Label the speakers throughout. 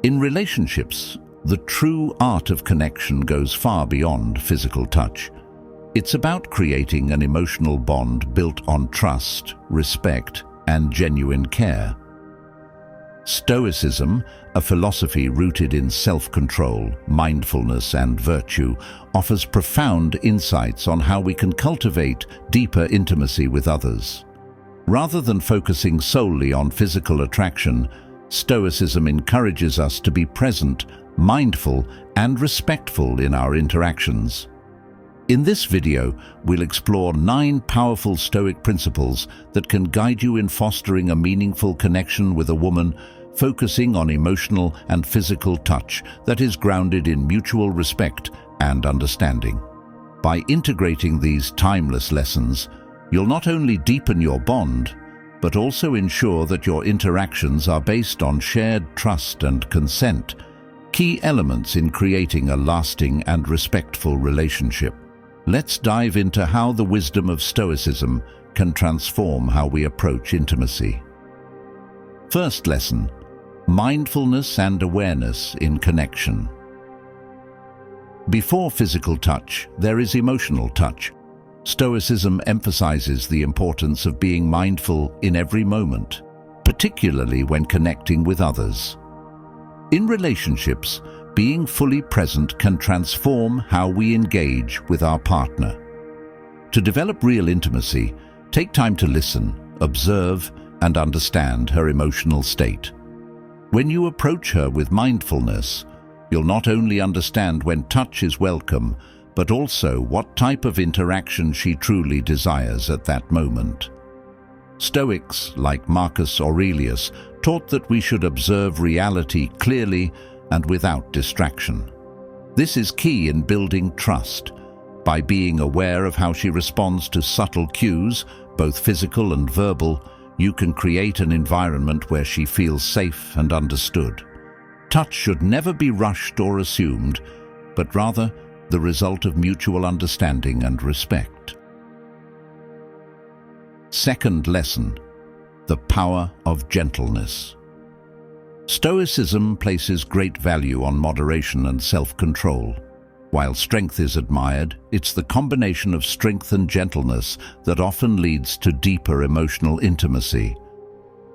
Speaker 1: In relationships, the true art of connection goes far beyond physical touch. It's about creating an emotional bond built on trust, respect, and genuine care. Stoicism, a philosophy rooted in self-control, mindfulness, and virtue, offers profound insights on how we can cultivate deeper intimacy with others. Rather than focusing solely on physical attraction, Stoicism encourages us to be present, mindful, and respectful in our interactions. In this video, we'll explore 9 powerful Stoic principles that can guide you in fostering a meaningful connection with a woman, focusing on emotional and physical touch that is grounded in mutual respect and understanding. By integrating these timeless lessons, you'll not only deepen your bond, but also ensure that your interactions are based on shared trust and consent, key elements in creating a lasting and respectful relationship. Let's dive into how the wisdom of Stoicism can transform how we approach intimacy. First lesson: mindfulness and awareness in connection. Before physical touch, there is emotional touch. Stoicism emphasizes the importance of being mindful in every moment, particularly when connecting with others. In relationships, being fully present can transform how we engage with our partner. To develop real intimacy, take time to listen, observe, and understand her emotional state. When you approach her with mindfulness, you'll not only understand when touch is welcome, but also what type of interaction she truly desires at that moment. Stoics, like Marcus Aurelius, taught that we should observe reality clearly and without distraction. This is key in building trust. By being aware of how she responds to subtle cues, both physical and verbal, you can create an environment where she feels safe and understood. Touch should never be rushed or assumed, but rather the result of mutual understanding and respect. Second lesson: the power of gentleness. Stoicism places great value on moderation and self-control. While strength is admired, it's the combination of strength and gentleness that often leads to deeper emotional intimacy.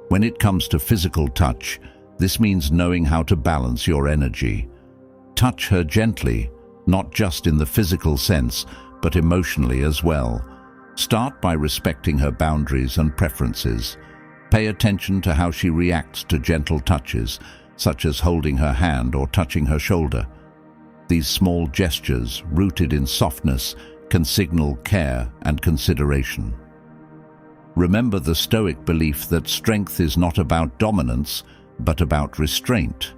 Speaker 1: When it comes to physical touch, this means knowing how to balance your energy. Touch her gently, not just in the physical sense, but emotionally as well. Start by respecting her boundaries and preferences. Pay attention to how she reacts to gentle touches, such as holding her hand or touching her shoulder. These small gestures, rooted in softness, can signal care and consideration. Remember the Stoic belief that strength is not about dominance, but about restraint.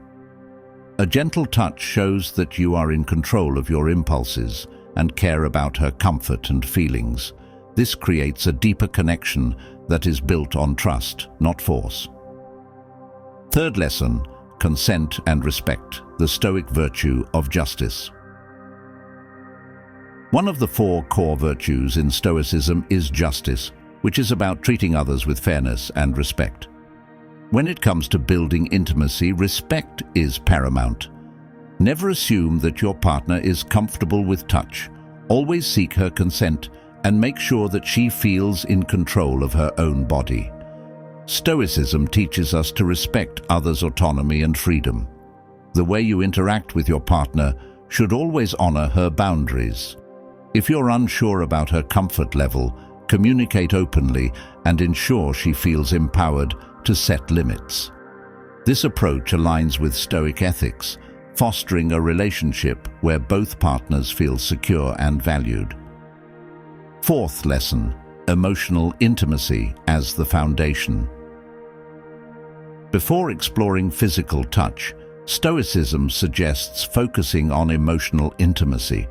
Speaker 1: A gentle touch shows that you are in control of your impulses and care about her comfort and feelings. This creates a deeper connection that is built on trust, not force. Third lesson: consent and respect, the Stoic virtue of justice. One of the 4 core virtues in Stoicism is justice, which is about treating others with fairness and respect. When it comes to building intimacy, respect is paramount. Never assume that your partner is comfortable with touch. Always seek her consent and make sure that she feels in control of her own body. Stoicism teaches us to respect others' autonomy and freedom. The way you interact with your partner should always honor her boundaries. If you're unsure about her comfort level, communicate openly and ensure she feels empowered to set limits. This approach aligns with Stoic ethics, fostering a relationship where both partners feel secure and valued. Fourth lesson: emotional intimacy as the foundation. Before exploring physical touch, Stoicism suggests focusing on emotional intimacy.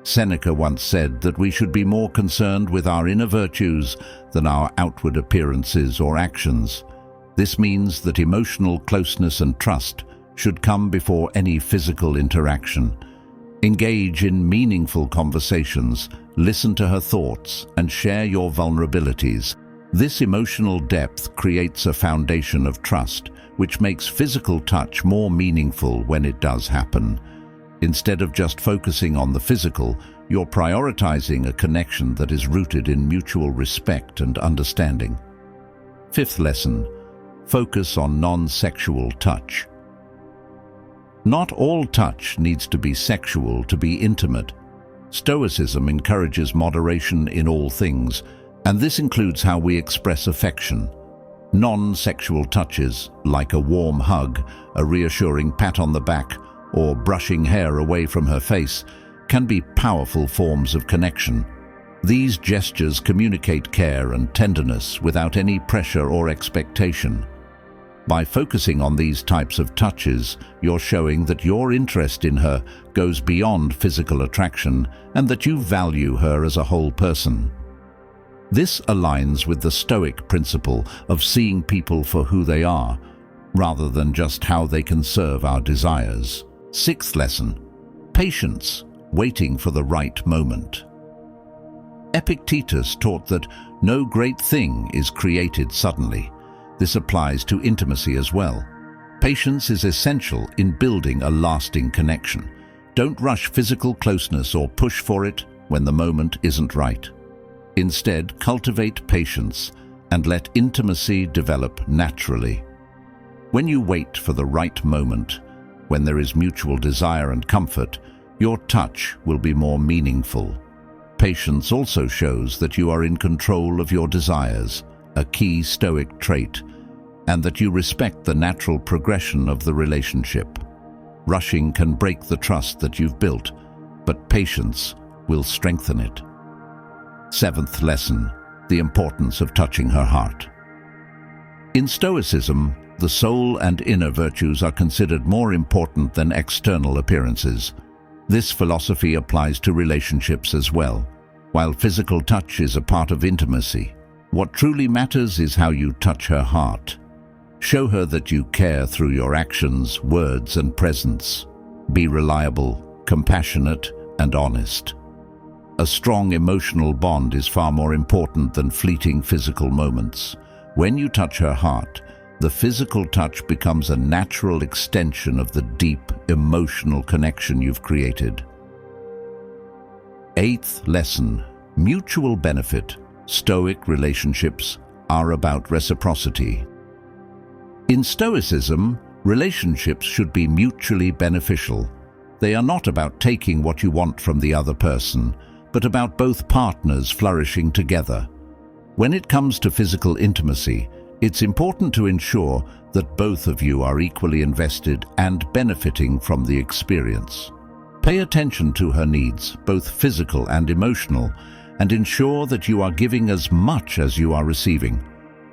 Speaker 1: Seneca once said that we should be more concerned with our inner virtues than our outward appearances or actions. This means that emotional closeness and trust should come before any physical interaction. Engage in meaningful conversations, listen to her thoughts, and share your vulnerabilities. This emotional depth creates a foundation of trust, which makes physical touch more meaningful when it does happen. Instead of just focusing on the physical, you're prioritizing a connection that is rooted in mutual respect and understanding. Fifth lesson: focus on non-sexual touch. Not all touch needs to be sexual to be intimate. Stoicism encourages moderation in all things, and this includes how we express affection. Non-sexual touches, like a warm hug, a reassuring pat on the back, or brushing hair away from her face, can be powerful forms of connection. These gestures communicate care and tenderness without any pressure or expectation. By focusing on these types of touches, you're showing that your interest in her goes beyond physical attraction and that you value her as a whole person. This aligns with the Stoic principle of seeing people for who they are, rather than just how they can serve our desires. Sixth lesson: patience, waiting for the right moment. Epictetus taught that no great thing is created suddenly. This applies to intimacy as well. Patience is essential in building a lasting connection. Don't rush physical closeness or push for it when the moment isn't right. Instead, cultivate patience and let intimacy develop naturally. When you wait for the right moment, when there is mutual desire and comfort, your touch will be more meaningful. Patience also shows that you are in control of your desires, a key Stoic trait, and that you respect the natural progression of the relationship. Rushing can break the trust that you've built, but patience will strengthen it. Seventh lesson: the importance of touching her heart. In Stoicism, the soul and inner virtues are considered more important than external appearances. This philosophy applies to relationships as well. While physical touch is a part of intimacy, what truly matters is how you touch her heart. Show her that you care through your actions, words, and presence. Be reliable, compassionate, and honest. A strong emotional bond is far more important than fleeting physical moments. When you touch her heart, the physical touch becomes a natural extension of the deep emotional connection you've created. Eighth lesson: mutual benefit. Stoic relationships are about reciprocity. In Stoicism, relationships should be mutually beneficial. They are not about taking what you want from the other person, but about both partners flourishing together. When it comes to physical intimacy, it's important to ensure that both of you are equally invested and benefiting from the experience. Pay attention to her needs, both physical and emotional, and ensure that you are giving as much as you are receiving.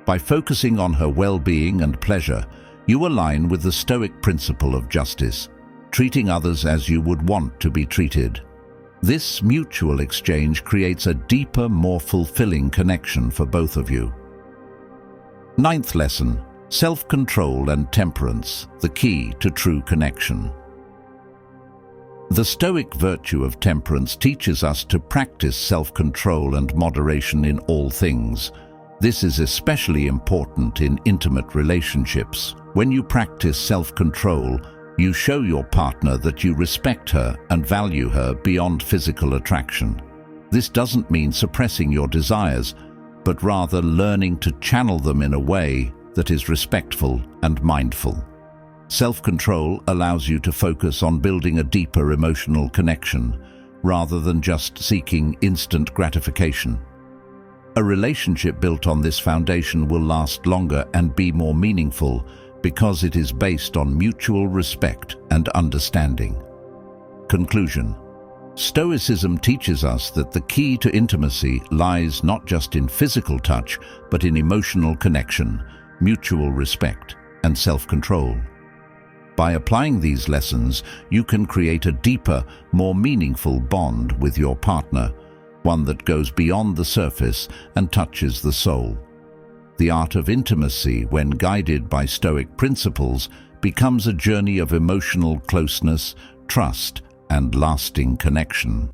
Speaker 1: By focusing on her well-being and pleasure, you align with the Stoic principle of justice, treating others as you would want to be treated. This mutual exchange creates a deeper, more fulfilling connection for both of you. Ninth lesson: self-control and temperance, the key to true connection. The Stoic virtue of temperance teaches us to practice self-control and moderation in all things. This is especially important in intimate relationships. When you practice self-control, you show your partner that you respect her and value her beyond physical attraction. This doesn't mean suppressing your desires, but rather learning to channel them in a way that is respectful and mindful. Self-control allows you to focus on building a deeper emotional connection, rather than just seeking instant gratification. A relationship built on this foundation will last longer and be more meaningful because it is based on mutual respect and understanding. Conclusion: Stoicism teaches us that the key to intimacy lies not just in physical touch, but in emotional connection, mutual respect, and self-control. By applying these lessons, you can create a deeper, more meaningful bond with your partner, one that goes beyond the surface and touches the soul. The art of intimacy, when guided by Stoic principles, becomes a journey of emotional closeness, trust, and lasting connection.